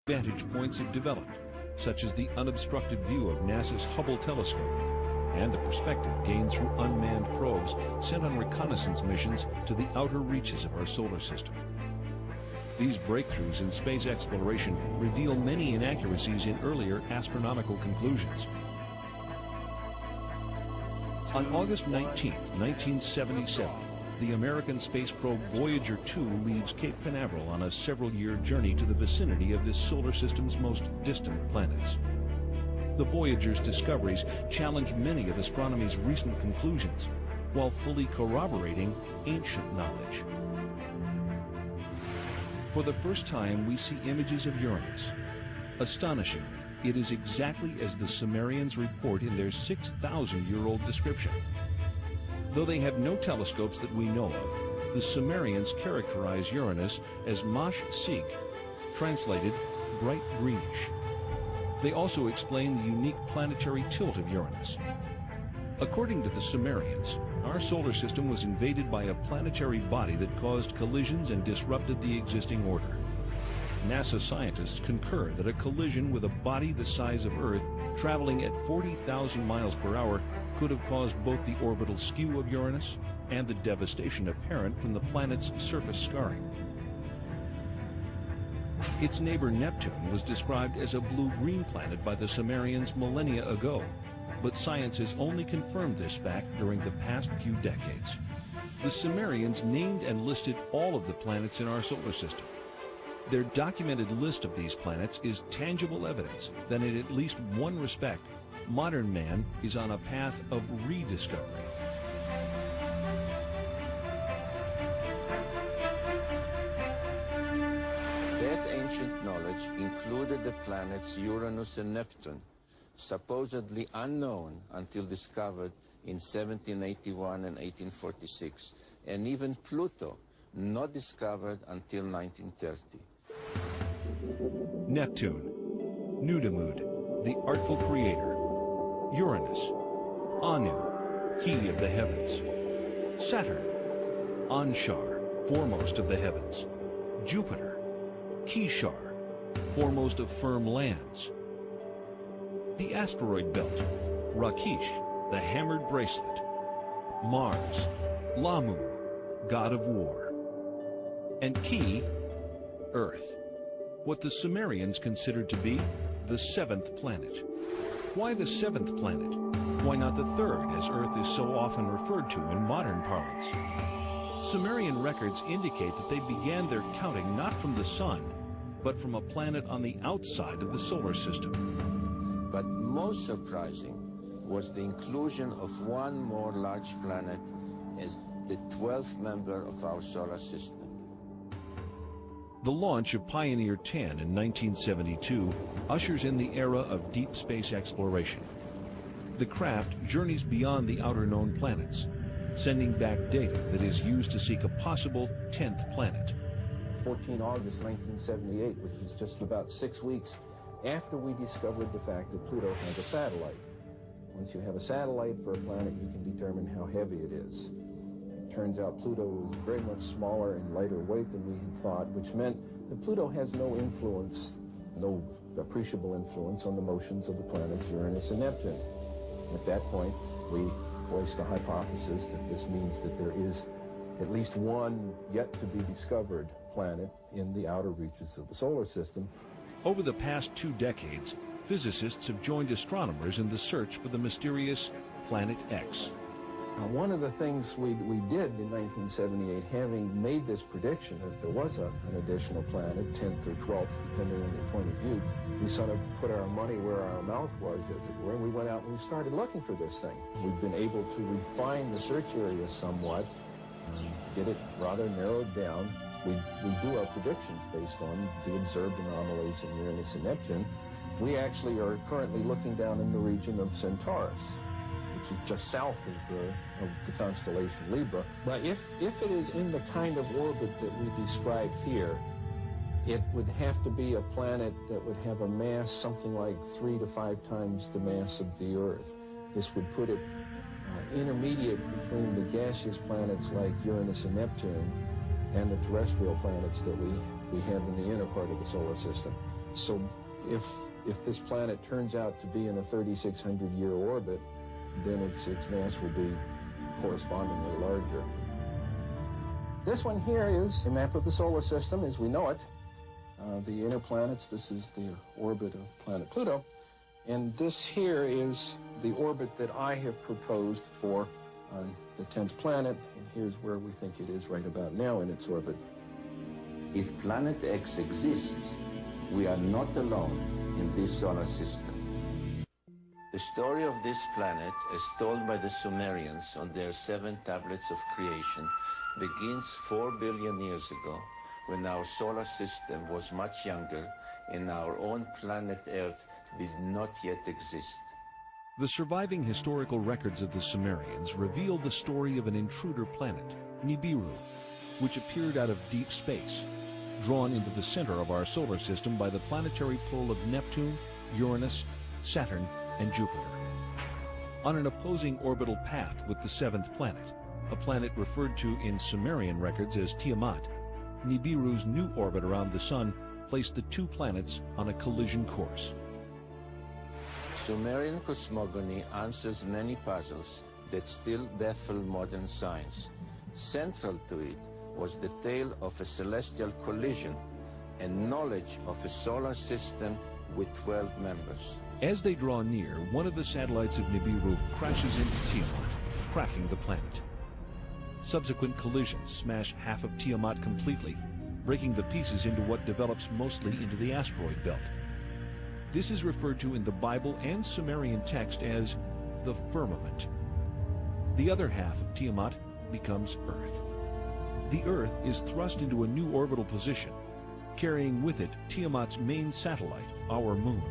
vantage points have developed, such as the unobstructed view of NASA's Hubble telescope and the perspective gained through unmanned probes sent on reconnaissance missions to the outer reaches of our solar system. These breakthroughs in space exploration reveal many inaccuracies in earlier astronomical conclusions. On August 19, 1977, the American space probe Voyager 2 leaves Cape Canaveral on a several-year journey to the vicinity of this solar system's most distant planets. The Voyager's discoveries challenge many of astronomy's recent conclusions, while fully corroborating ancient knowledge. For the first time, we see images of Uranus. Astonishingly, it is exactly as the Sumerians report in their 6,000-year-old description. Though they have no telescopes that we know of, the Sumerians characterize Uranus as Mash-Sig, translated bright greenish. They also explain the unique planetary tilt of Uranus. According to the Sumerians, our solar system was invaded by a planetary body that caused collisions and disrupted the existing order. NASA scientists concur that a collision with a body the size of Earth, traveling at 40,000 miles per hour, could have caused both the orbital skew of Uranus and the devastation apparent from the planet's surface scarring. Its neighbor Neptune was described as a blue-green planet by the Sumerians millennia ago, but science has only confirmed this fact during the past few decades. The Sumerians named and listed all of the planets in our solar system. Their documented list of these planets is tangible evidence that in at least one respect, modern man is on a path of rediscovery. That ancient knowledge included the planets Uranus and Neptune, supposedly unknown until discovered in 1781 and 1846, and even Pluto, not discovered until 1930. Neptune, Nudimmud, the artful creator. Uranus, Anu, he of the heavens. Saturn, Anshar, foremost of the heavens. Jupiter, Kishar, foremost of firm lands. The asteroid belt, Rakish, the hammered bracelet. Mars, Lamu, god of war. And Ki, Earth, what the Sumerians considered to be the seventh planet. Why the seventh planet? Why not the third, as Earth is so often referred to in modern parlance? Sumerian records indicate that they began their counting not from the sun, but from a planet on the outside of the solar system. But most surprising was the inclusion of one more large planet as the 12th member of our solar system. The launch of Pioneer 10 in 1972 ushers in the era of deep space exploration. The craft journeys beyond the outer known planets, sending back data that is used to seek a possible 10th planet. 14 August 1978, which was just about 6 weeks after we discovered the fact that Pluto has a satellite. Once you have a satellite for a planet, you can determine how heavy it is. It turns out Pluto was very much smaller and lighter weight than we had thought, which meant that Pluto has no influence, no appreciable influence on the motions of the planets Uranus and Neptune. At that point, we voiced a hypothesis that this means that there is at least one yet to be discovered planet in the outer reaches of the solar system. Over the past 2 decades, physicists have joined astronomers in the search for the mysterious Planet X. One of the things we did in 1978, having made this prediction that there was an additional planet, 10th or 12th, depending on your point of view, we sort of put our money where our mouth was, as it were, and we went out and we started looking for this thing. We've been able to refine the search area somewhat, get it rather narrowed down. We do our predictions based on the observed anomalies in Uranus and Neptune. We actually are currently looking down in the region of Centaurus, which is just south of the constellation Libra. But if it is in the kind of orbit that we describe here, it would have to be a planet that would have a mass something like 3 to 5 times the mass of the Earth. This would put it intermediate between the gaseous planets like Uranus and Neptune and the terrestrial planets that we have in the inner part of the solar system. So if this planet turns out to be in a 3,600-year orbit, then its mass will be correspondingly larger. This one here is a map of the solar system as we know it. The inner planets, this is the orbit of planet Pluto. And this here is the orbit that I have proposed for the 10th planet. And here's where we think it is right about now in its orbit. If Planet X exists, we are not alone in this solar system. The story of this planet, as told by the Sumerians on their 7 tablets of creation, begins 4 billion years ago, when our solar system was much younger and our own planet Earth did not yet exist. The surviving historical records of the Sumerians reveal the story of an intruder planet, Nibiru, which appeared out of deep space, drawn into the center of our solar system by the planetary pull of Neptune, Uranus, Saturn, and Jupiter. On an opposing orbital path with the 7th planet, a planet referred to in Sumerian records as Tiamat, Nibiru's new orbit around the Sun placed the 2 planets on a collision course. Sumerian cosmogony answers many puzzles that still baffle modern science. Central to it was the tale of a celestial collision and knowledge of a solar system with 12 members. As they draw near, one of the satellites of Nibiru crashes into Tiamat, cracking the planet. Subsequent collisions smash half of Tiamat completely, breaking the pieces into what develops mostly into the asteroid belt. This is referred to in the Bible and Sumerian text as the firmament. The other half of Tiamat becomes Earth. The Earth is thrust into a new orbital position, carrying with it Tiamat's main satellite, our moon.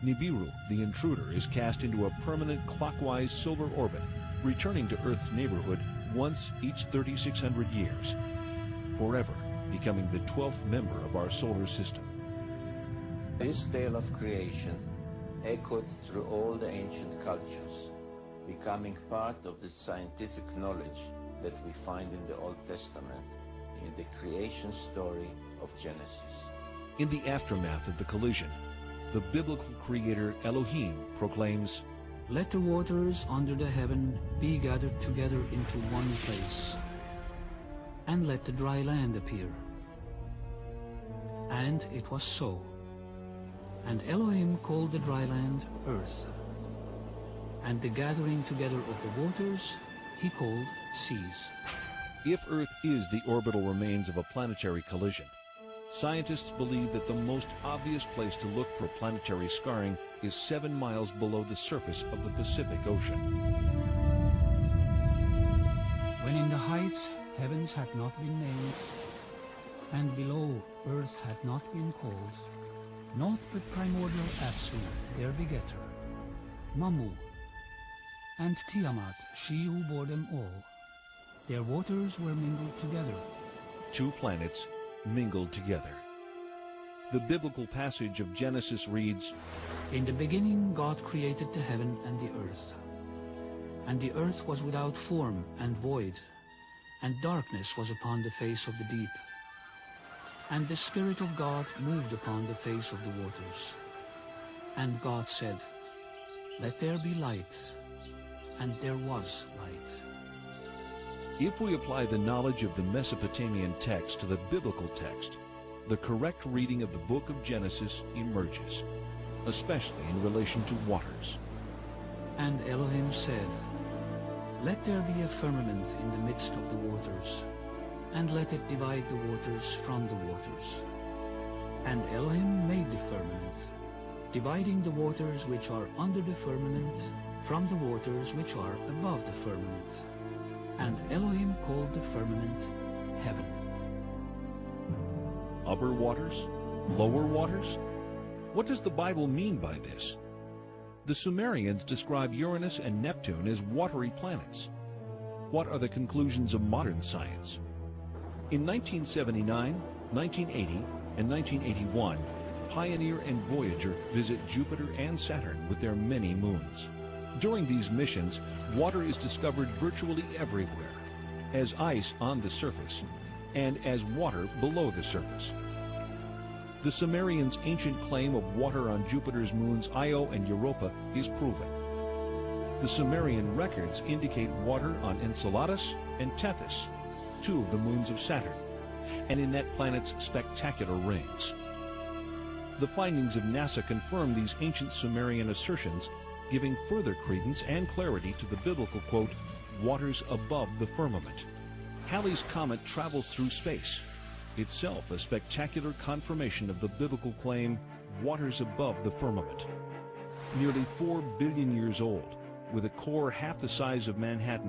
Nibiru, the intruder, is cast into a permanent clockwise solar orbit, returning to Earth's neighborhood once each 3,600 years, forever becoming the 12th member of our solar system. This tale of creation echoed through all the ancient cultures, becoming part of the scientific knowledge that we find in the Old Testament, in the creation story of Genesis. In the aftermath of the collision, the biblical creator Elohim proclaims, "Let the waters under the heaven be gathered together into one place, and let the dry land appear." And it was so. And Elohim called the dry land Earth, and the gathering together of the waters he called seas. If Earth is the orbital remains of a planetary collision, scientists believe that the most obvious place to look for planetary scarring is 7 miles below the surface of the Pacific Ocean. When in the heights heavens had not been named, and below earth had not been called, naught but primordial Apsu, their begetter, Mamu, and Tiamat, she who bore them all. Their waters were mingled together. 2 planets mingled together. The biblical passage of Genesis reads, "In the beginning God created the heaven and the earth. And the earth was without form and void, and darkness was upon the face of the deep. And the Spirit of God moved upon the face of the waters. And God said, Let there be light. And there was light." If we apply the knowledge of the Mesopotamian text to the biblical text, the correct reading of the book of Genesis emerges, especially in relation to waters. And Elohim said, "Let there be a firmament in the midst of the waters, and let it divide the waters from the waters." And Elohim made the firmament, dividing the waters which are under the firmament from the waters which are above the firmament. And Elohim called the firmament heaven. Upper waters? Lower waters? What does the Bible mean by this? The Sumerians describe Uranus and Neptune as watery planets. What are the conclusions of modern science? In 1979, 1980, and 1981, Pioneer and Voyager visit Jupiter and Saturn with their many moons. During these missions, water is discovered virtually everywhere, as ice on the surface and as water below the surface. The Sumerians' ancient claim of water on Jupiter's moons Io and Europa is proven. The Sumerian records indicate water on Enceladus and Tethys, two of the moons of Saturn, and in that planet's spectacular rings. The findings of NASA confirm these ancient Sumerian assertions, giving further credence and clarity to the biblical quote, "waters above the firmament." Halley's Comet travels through space, itself a spectacular confirmation of the biblical claim, "waters above the firmament." Nearly 4 billion years old, with a core half the size of Manhattan